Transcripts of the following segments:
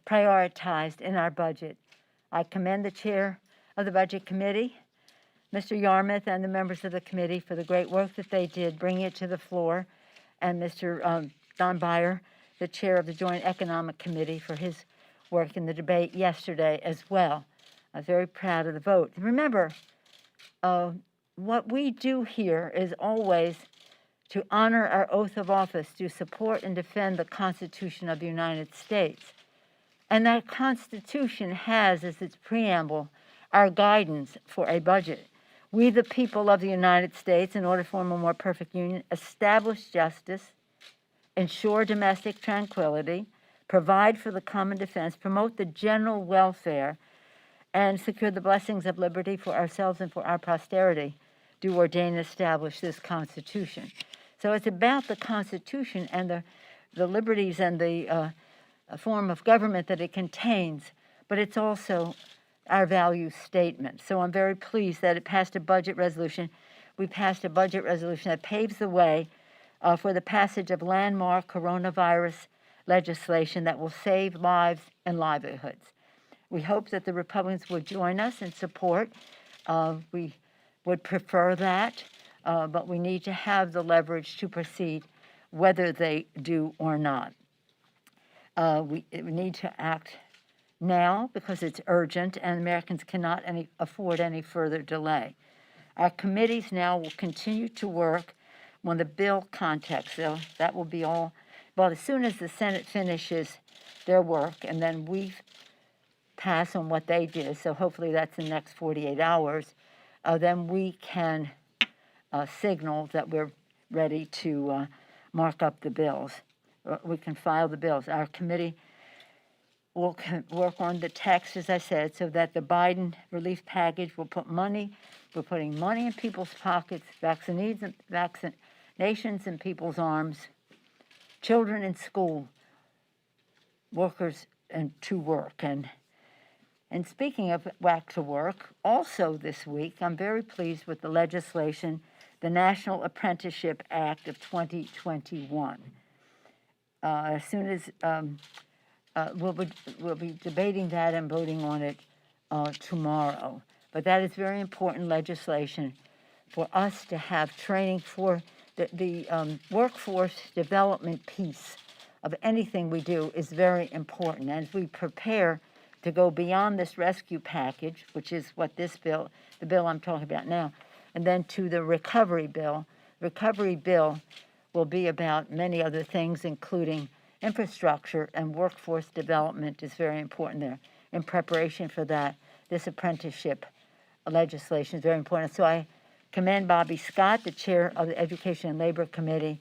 prioritized in our budget. I commend the chair of the Budget Committee, Mr. Yarmouth, and the members of the committee for the great work that they did bringing it to the floor, and Mr. Don Beyer, the chair of the Joint Economic Committee, for his work in the debate yesterday as well. I'm very proud of the vote. Remember, what we do here is always to honor our oath of office, to support and defend the Constitution of the United States. And that Constitution has as its preamble our guidance for a budget. We, the people of the United States, in order to form a more perfect union, establish justice, ensure domestic tranquility, provide for the common defense, promote the general welfare, and secure the blessings of liberty for ourselves and for our posterity, do ordain and establish this Constitution. So it's about the Constitution and the liberties and the form of government that it contains, but it's also our value statement. So I'm very pleased that it passed a budget resolution. We passed a budget resolution that paves the way for the passage of landmark coronavirus legislation that will save lives and livelihoods. We hope that the Republicans would join us in support. We would prefer that, but we need to have the leverage to proceed whether they do or not. We need to act now because it's urgent and Americans cannot afford any further delay. Our committees now will continue to work on the bill context. So that will be all, well, as soon as the Senate finishes their work and then we pass on what they did, so hopefully that's the next 48 hours, then we can signal that we're ready to mark up the bills. We can file the bills. Our committee will work on the text, as I said, so that the Biden relief package will put money, we're putting money in people's pockets, vaccinations in people's arms, children in school, workers and to work. And speaking of back to work, also this week, I'm very pleased with the legislation, the National Apprenticeship Act of 2021. As soon as we'll be debating that and voting on it tomorrow. But that is very important legislation for us to have training for the workforce development piece of anything we do is very important. As we prepare to go beyond this rescue package, which is what this bill, the bill I'm talking about now, and then to the recovery bill. Recovery bill will be about many other things, including infrastructure, and workforce development is very important there. In preparation for that, this apprenticeship legislation is very important. So I commend Bobby Scott, the chair of the Education and Labor Committee,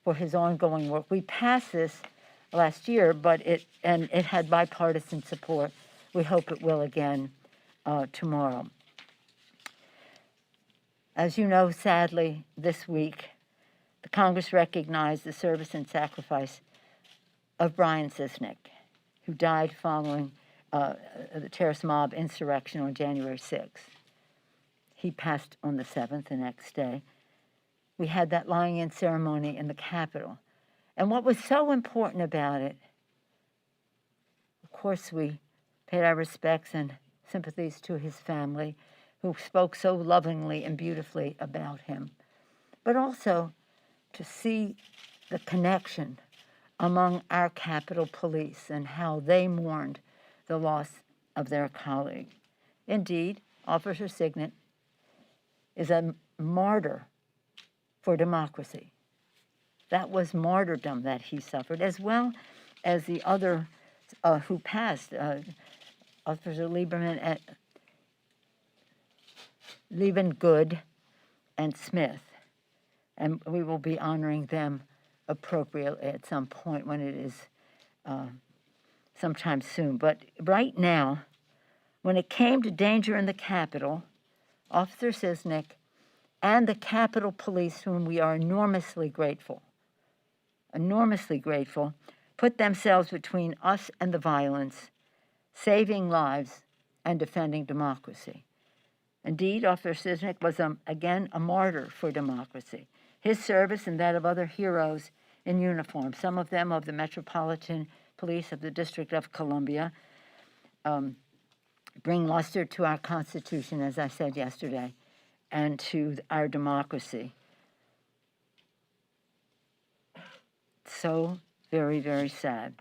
for his ongoing work. We passed this last year, but it had bipartisan support. We hope it will again tomorrow. As you know, sadly, this week, the Congress recognized the service and sacrifice of Brian Sisnick, who died following the terrorist mob insurrection on January 6th. He passed on the 7th, the next day. We had that lying-in ceremony in the Capitol. And what was so important about it, of course, we paid our respects and sympathies to his family, who spoke so lovingly and beautifully about him, but also to see the connection among our Capitol Police and how they mourned the loss of their colleague. Indeed, Officer Signet is a martyr for democracy. That was martyrdom that he suffered, as well as the other who passed, Officer Lieberman Good and Smith. And we will be honoring them appropriately at some point when it is sometime soon. But right now, when it came to danger in the Capitol, Officer Sisnick and the Capitol Police, whom we are enormously grateful, put themselves between us and the violence, saving lives and defending democracy. Indeed, Officer Sisnick was, again, a martyr for democracy. His service and that of other heroes in uniform, some of them of the Metropolitan Police of the District of Columbia bring luster to our Constitution, as I said yesterday, and to our democracy. So very, very sad.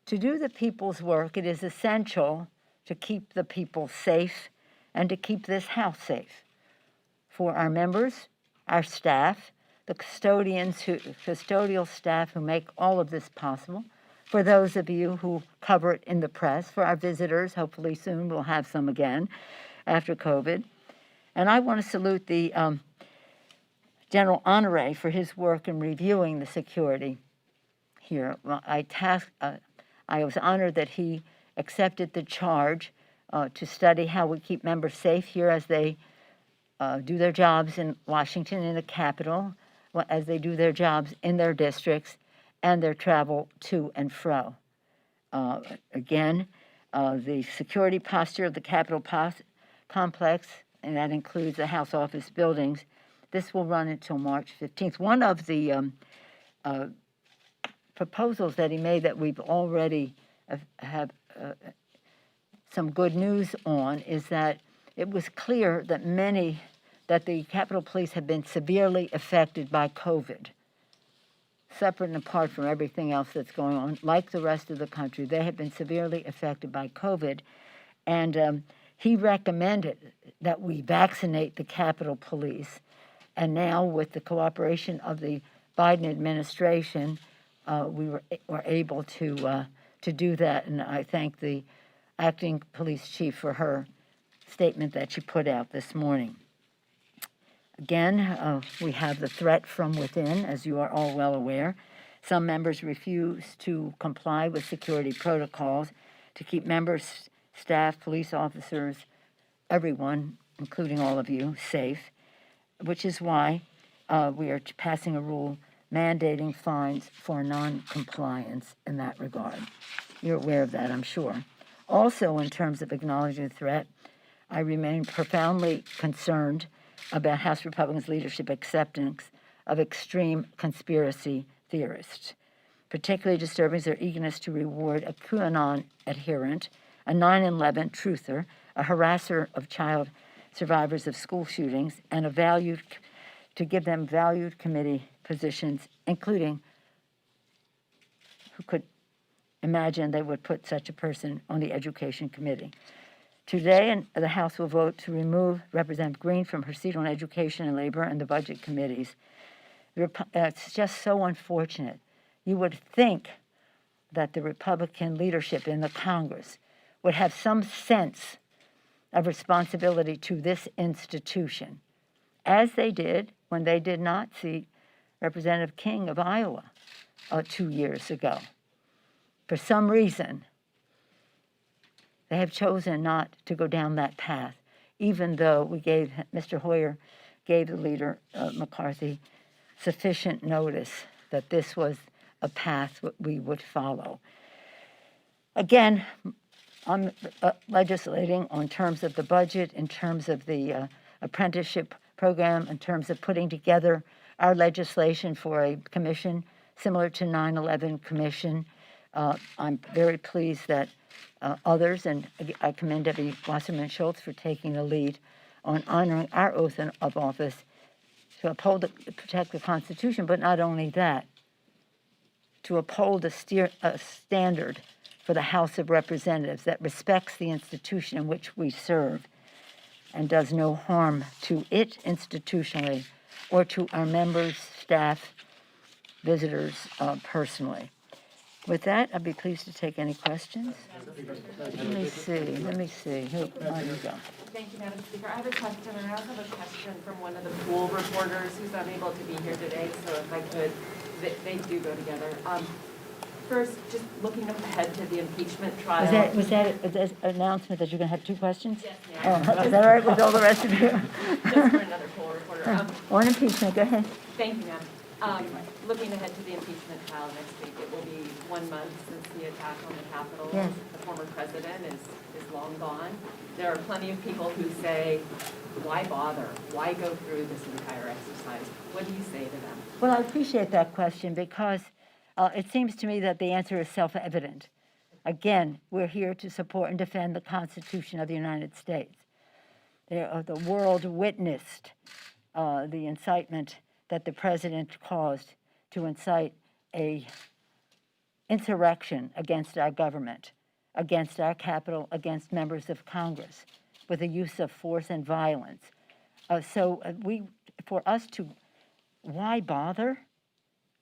To do the people's work, it is essential to keep the people safe and to keep this house safe. For our members, our staff, the custodial staff who make all of this possible, for those of you who cover it in the press, for our visitors, hopefully soon we'll have some again after COVID. And I want to salute the General Honoré for his work in reviewing the security here. Well, I was honored that he accepted the charge to study how we keep members safe here as they do their jobs in Washington, in the Capitol, as they do their jobs in their districts, and their travel to and fro. Again, the security posture of the Capitol complex, and that includes the House office buildings, this will run until March 15th. One of the proposals that he made that we've already have some good news on is that it was clear that the Capitol Police have been severely affected by COVID. Separate and apart from everything else that's going on, like the rest of the country, they have been severely affected by COVID. And he recommended that we vaccinate the Capitol Police. And now, with the cooperation of the Biden administration, we were able to do that. And I thank the acting police chief for her statement that she put out this morning. Again, we have the threat from within, as you are all well aware. Some members refuse to comply with security protocols to keep members, staff, police officers, everyone, including all of you, safe, which is why we are passing a rule mandating fines for non-compliance in that regard. You're aware of that, I'm sure. Also, in terms of acknowledging the threat, I remain profoundly concerned about House Republicans' leadership acceptance of extreme conspiracy theorists. Particularly disturbing is their eagerness to reward a QAnon adherent, a 9/11 truther, a harasser of child survivors of school shootings, and to give them valued committee positions, including who could imagine they would put such a person on the Education Committee. Today, the House will vote to remove Representative Green from her seat on Education and Labor and the Budget Committees. It's just so unfortunate. You would think that the Republican leadership in the Congress would have some sense of responsibility to this institution, as they did when they did not seat Representative King of Iowa 2 years ago. For some reason, they have chosen not to go down that path, even though Mr. Hoyer gave the leader, McCarthy, sufficient notice that this was a path we would follow. Again, I'm legislating on terms of the budget, in terms of the apprenticeship program, in terms of putting together our legislation for a commission similar to 9/11 Commission. I'm very pleased that others, and I commend Debbie Wasserman Schultz for taking the lead on honoring our oath of office to protect the Constitution, but not only that, to uphold a standard for the House of Representatives that respects the institution in which we serve and does no harm to it institutionally or to our members, staff, visitors personally. With that, I'd be pleased to take any questions. Let me see. Who do you go? Thank you, Madam Speaker. I have a question, and I also have a question from one of the pool reporters who's unable to be here today, so if I could, they do go together. First, just looking ahead to the impeachment trial. Was that an announcement that you're going to have 2 questions? Yes, ma'am. Oh, is that all right with all the rest of you? Just for another poll reporter. On impeachment, go ahead. Thank you, ma'am. Looking ahead to the impeachment trial next week, it will be 1 month since the attack on the Capitol. Yes. The former president is long gone. There are plenty of people who say, why bother? Why go through this entire exercise? What do you say to them? Well, I appreciate that question because It seems to me that the answer is self-evident. Again, we're here to support and defend the Constitution of the United States. The world witnessed the incitement that the president caused to incite a insurrection against our government, against our Capitol, against members of Congress, with the use of force and violence. For us to, why bother?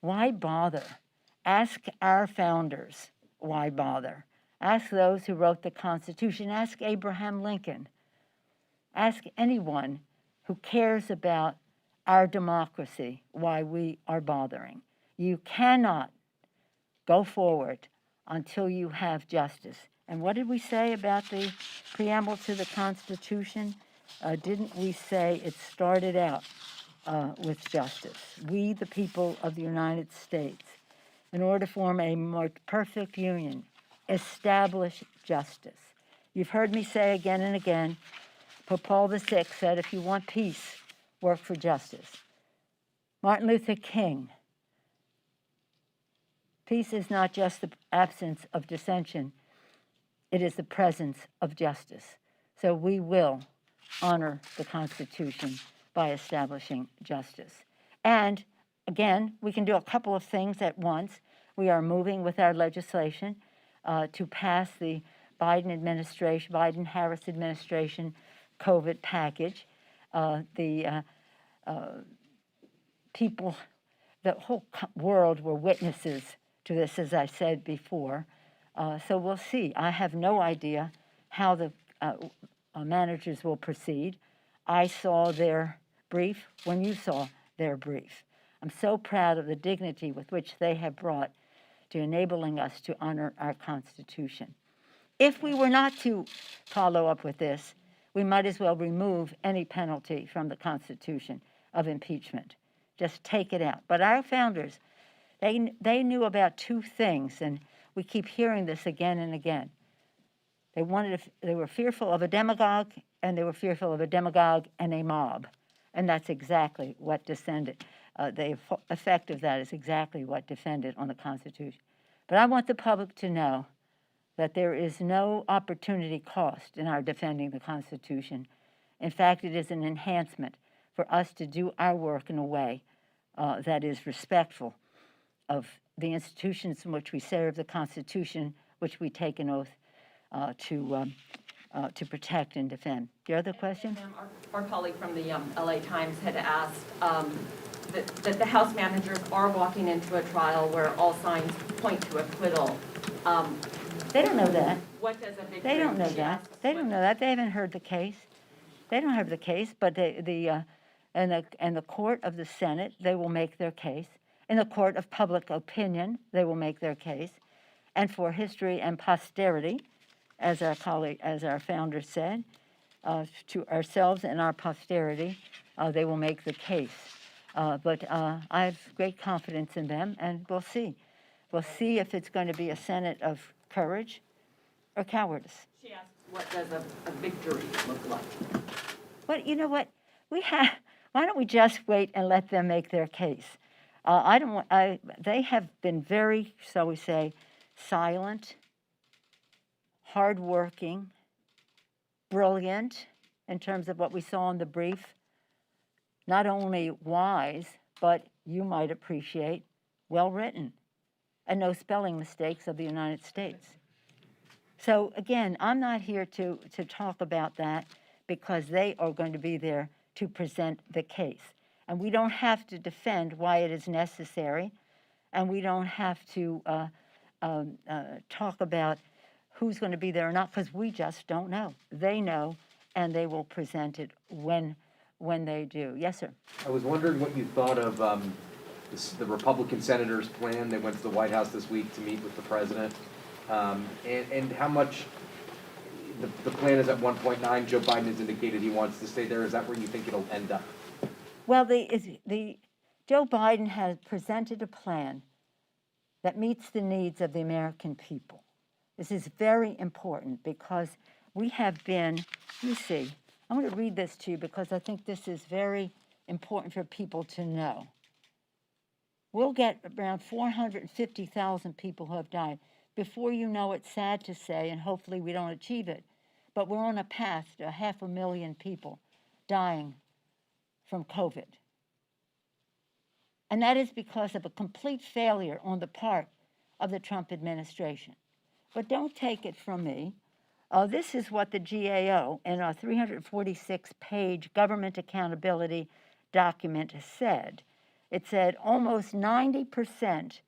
Why bother? Ask our founders, why bother? Ask those who wrote the Constitution. Ask Abraham Lincoln. Ask anyone who cares about our democracy why we are bothering. You cannot go forward until you have justice. And what did we say about the preamble to the Constitution? Didn't we say it started out with justice? We, the people of the United States, in order to form a more perfect union, establish justice. You've heard me say again and again, Pope Paul VI said, if you want peace, work for justice. Martin Luther King, peace is not just the absence of dissension, it is the presence of justice. So we will honor the Constitution by establishing justice. And again, we can do a couple of things at once. We are moving with our legislation to pass the Biden-Harris administration COVID package. The whole world were witnesses to this, as I said before. So we'll see. I have no idea how the managers will proceed. I saw their brief when you saw their brief. I'm so proud of the dignity with which they have brought to enabling us to honor our Constitution. If we were not to follow up with this, we might as well remove any penalty from the Constitution of impeachment. Just take it out. But our founders, they knew about two things, and we keep hearing this again and again. They were fearful of a demagogue, and they were fearful of a demagogue and a mob. And that's exactly what descended. The effect of that is exactly what descended on the Constitution. But I want the public to know that there is no opportunity cost in our defending the Constitution. In fact, it is an enhancement for us to do our work in a way that is respectful of the institutions in which we serve, the Constitution, which we take an oath to protect and defend. Your other question? Ma'am, our colleague from the LA Times had asked that the House managers are walking into a trial where all signs point to acquittal. They don't know that. What does a victory? They don't know that. They don't know that. They haven't heard the case. They don't have the case, but in the court of the Senate, they will make their case. In the court of public opinion, they will make their case. And for history and posterity, as our founder said, to ourselves and our posterity, they will make the case. But I have great confidence in them, and we'll see. We'll see if it's going to be a Senate of courage or cowardice. She asked, what does a victory look like? Well, you know what? Why don't we just wait and let them make their case? They have been very, shall we say, silent, hardworking, brilliant in terms of what we saw in the brief. Not only wise, but you might appreciate, well written, and no spelling mistakes of the United States. So again, I'm not here to talk about that because they are going to be there to present the case. And we don't have to defend why it is necessary, and we don't have to talk about who's going to be there or not, because we just don't know. They know, and they will present it when they do. Yes, sir? I was wondering what you thought of the Republican senators' plan. They went to the White House this week to meet with the president, and how much the plan is at 1.9. Joe Biden has indicated he wants to stay there. Is that where you think it'll end up? Well, Joe Biden has presented a plan that meets the needs of the American people. This is very important because we have been, let me see, I'm going to read this to you because I think this is very important for people to know. we'll get around 450,000 people who have died. Before you know it, sad to say, and hopefully we don't achieve it, but we're on a path to 500,000 people dying from COVID. And that is because of a complete failure on the part of the Trump administration. But don't take it from me. This is what the GAO in a 346-page government accountability document said. It said almost 90%,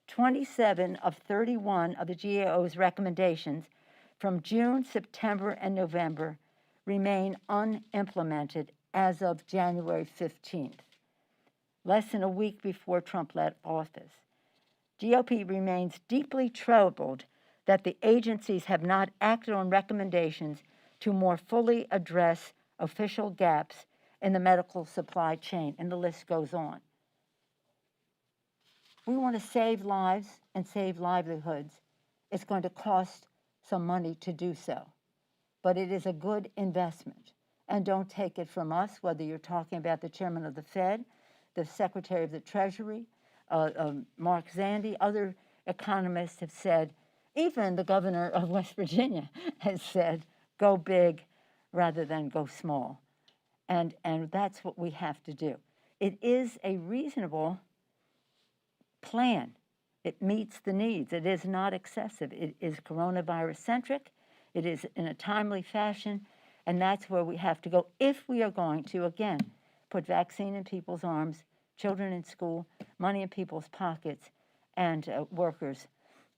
27 of 31 of the GAO's recommendations from June, September, and November remain unimplemented as of January 15th, less than a week before Trump left office. GOP remains deeply troubled that the agencies have not acted on recommendations to more fully address official gaps in the medical supply chain, and the list goes on. We want to save lives and save livelihoods. It's going to cost some money to do so, but it is a good investment. And don't take it from us, whether you're talking about the chairman of the Fed, the Secretary of the Treasury, Mark Zandi, other economists have said, even the governor of West Virginia has said, go big rather than go small. And that's what we have to do. It is a reasonable plan. It meets the needs. It is not excessive. It is coronavirus-centric. It is in a timely fashion, and that's where we have to go if we are going to, again, put vaccine in people's arms, children in school, money in people's pockets, and workers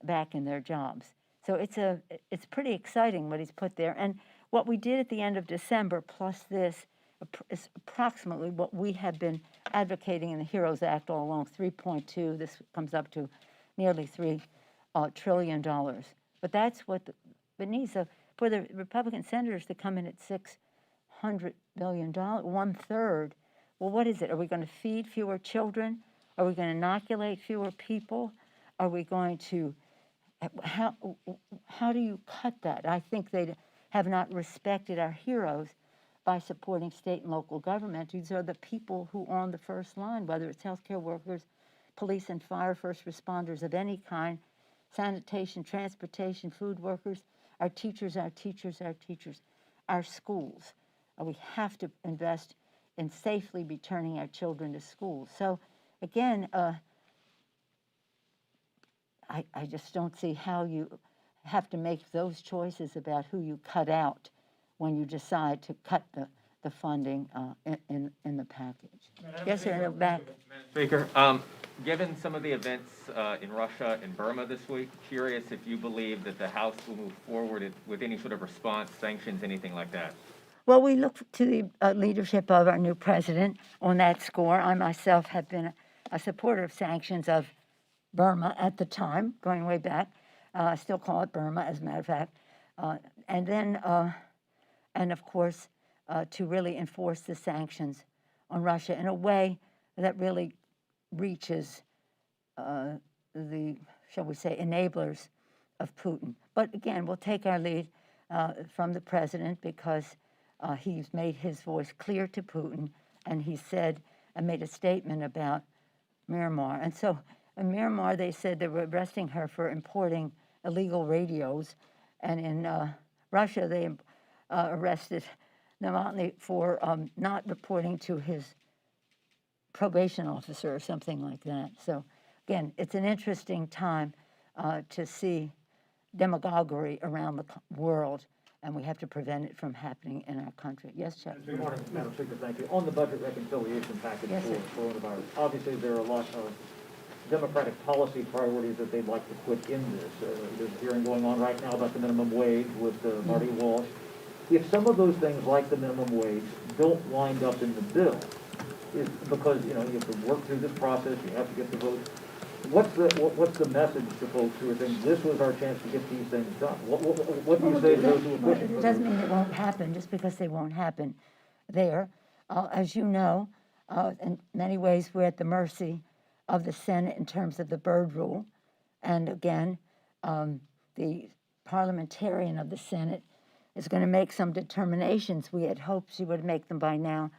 back in their jobs. So it's pretty exciting what he's put there. And what we did at the end of December, plus this, is approximately what we have been advocating in the HEROES Act all along, 3.2. This comes up to nearly $3 trillion. But that's what it needs. So for the Republican senators to come in at $600 billion, 1/3, well, what is it? Are we going to feed fewer children? Are we going to inoculate fewer people? Are we going to, how do you cut that? I think they have not respected our heroes by supporting state and local government. These are the people who are on the first line, whether it's healthcare workers, police and fire, first responders of any kind, sanitation, transportation, food workers, our teachers, our schools. We have to invest in safely returning our children to school. So again, I just don't see how you have to make those choices about who you cut out when you decide to cut the funding in the package. Yes, sir, in the back. Madam Speaker, given some of the events in Russia and Burma this week, curious if you believe that the House will move forward with any sort of response, sanctions, anything like that. Well, we look to the leadership of our new president on that score. I myself have been a supporter of sanctions of Burma at the time, going way back. I still call it Burma, as a matter of fact. And then, and of course, to really enforce the sanctions on Russia in a way that really reaches the, shall we say, enablers of Putin. But again, we'll take our lead from the president because he's made his voice clear to Putin, and he said and made a statement about Myanmar. And so in Myanmar, they said they were arresting her for importing illegal radios, and in Russia, they arrested Navalny for not reporting to his probation officer or something like that. So again, it's an interesting time to see demagoguery around the world, and we have to prevent it from happening in our country. Yes, Chuck? Good morning, Madam Speaker, thank you. On the budget reconciliation package Yes, sir. for coronavirus, obviously there are a lot of Democratic policy priorities that they'd like to put in this. There's a hearing going on right now about the minimum wage with Marty Walsh. If some of those things, like the minimum wage, don't wind up in the bill, is because, you have to work through this process, you have to get the votes. What's the message to folks who are saying, this was our chance to get these things done? What do you say to those who are pushing for It doesn't mean it won't happen just because they won't happen there. As you know, in many ways we're at the mercy of the Senate in terms of the Byrd rule. And again, the parliamentarian of the Senate is going to make some determinations. We had hoped she would make them by now,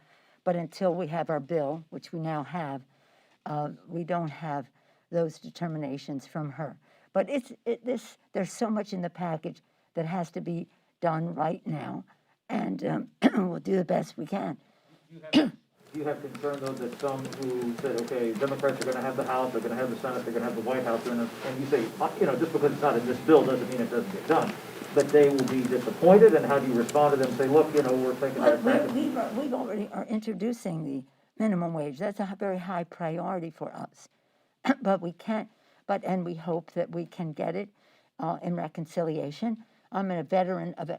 but until we have our bill, which we now have, We don't have those determinations from her. But there's so much in the package that has to be done right now, and we'll do the best we can. Do you have concern, though, that some who said, okay, Democrats are going to have the House, they're going to have the Senate, they're going to have the White House, and you say, just because it's not in this bill doesn't mean it doesn't get done, but they will be disappointed, and how do you respond to them? Say, look, we're taking Well, our crack. we've already are introducing the minimum wage. That's a very high priority for us. But we can't, and we hope that we can get it in reconciliation. I'm a veteran of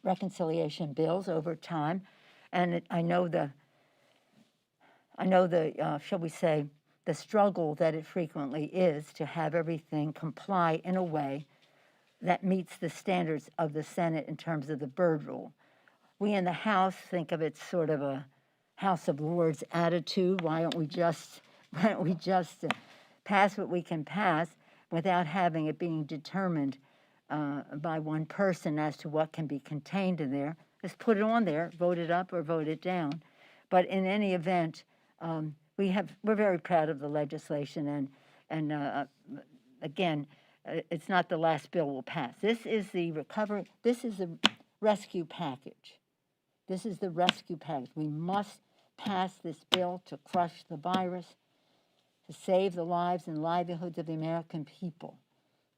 reconciliation bills over time, and I know the, shall we say, the struggle that it frequently is to have everything comply in a way that meets the standards of the Senate in terms of the Byrd Rule. We in the House think of it sort of a House of Lords attitude. Why don't we just pass what we can pass without having it being determined by one person as to what can be contained in there? Just put it on there, vote it up or vote it down. But in any event, we're very proud of the legislation, and again, it's not the last bill we'll pass. This is the recovery. This is the rescue package. This is the rescue package. We must pass this bill to crush the virus, to save the lives and livelihoods of the American people,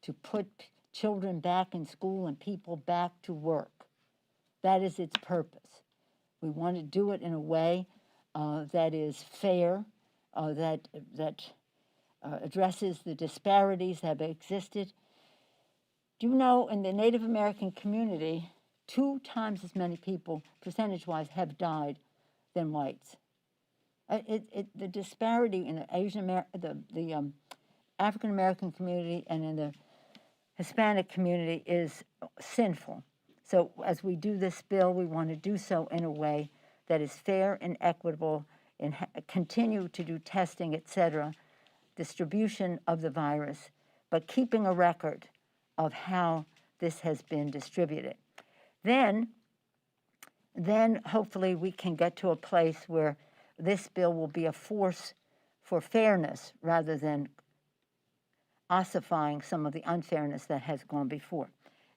to put children back in school and people back to work. That is its purpose. We want to do it in a way that is fair, that addresses the disparities that have existed. Do you know, in the Native American community, 2 times as many people, percentage-wise, have died than whites? The disparity in the African American community and in the Hispanic community is sinful. So as we do this bill, we want to do so in a way that is fair and equitable, and continue to do testing, et cetera, distribution of the virus, but keeping a record of how this has been distributed. Then hopefully we can get to a place where this bill will be a force for fairness rather than ossifying some of the unfairness that has gone before.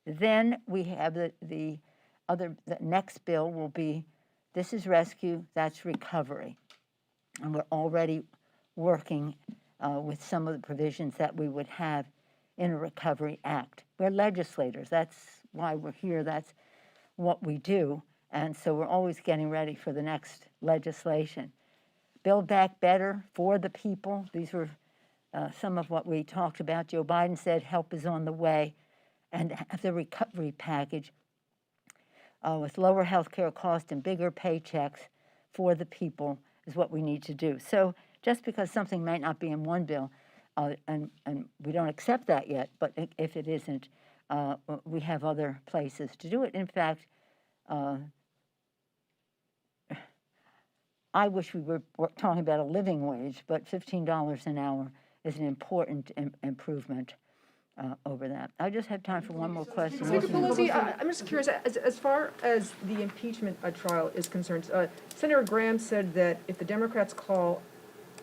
Then we have the next bill will be, this is rescue, that's recovery. And we're already working with some of the provisions that we would have in a Recovery Act. We're legislators. That's why we're here. That's what we do. And so we're always getting ready for the next legislation. Build Back Better for the people. These were some of what we talked about. Joe Biden said help is on the way. And the recovery package with lower health care costs and bigger paychecks for the people is what we need to do. So just because something might not be in one bill, and we don't accept that yet, but if it isn't, we have other places to do it. In fact, I wish we were talking about a living wage, but $15 an hour is an important improvement over that. I just have time for one more question. Speaker Pelosi, I'm just curious, as far as the impeachment trial is concerned, Senator Graham said that if the Democrats call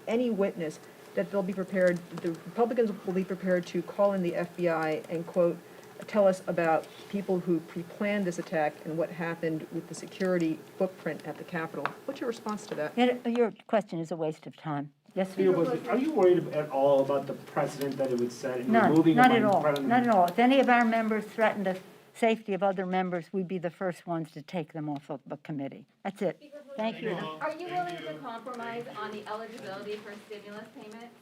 any witness, that they'll be prepared, the Republicans will be prepared to call in the FBI and, quote, tell us about people who pre-planned this attack and what happened with the security footprint at the Capitol. What's your response to that? Your question is a waste of time. Yes, Speaker Pelosi, are you worried at all about the precedent that it would set in none, removing not a at all, president? not at all. If any of our members threaten the safety of other members, we'd be the first ones to take them off of the committee. That's it. Thank you. Are you willing to compromise on the eligibility for stimulus payments?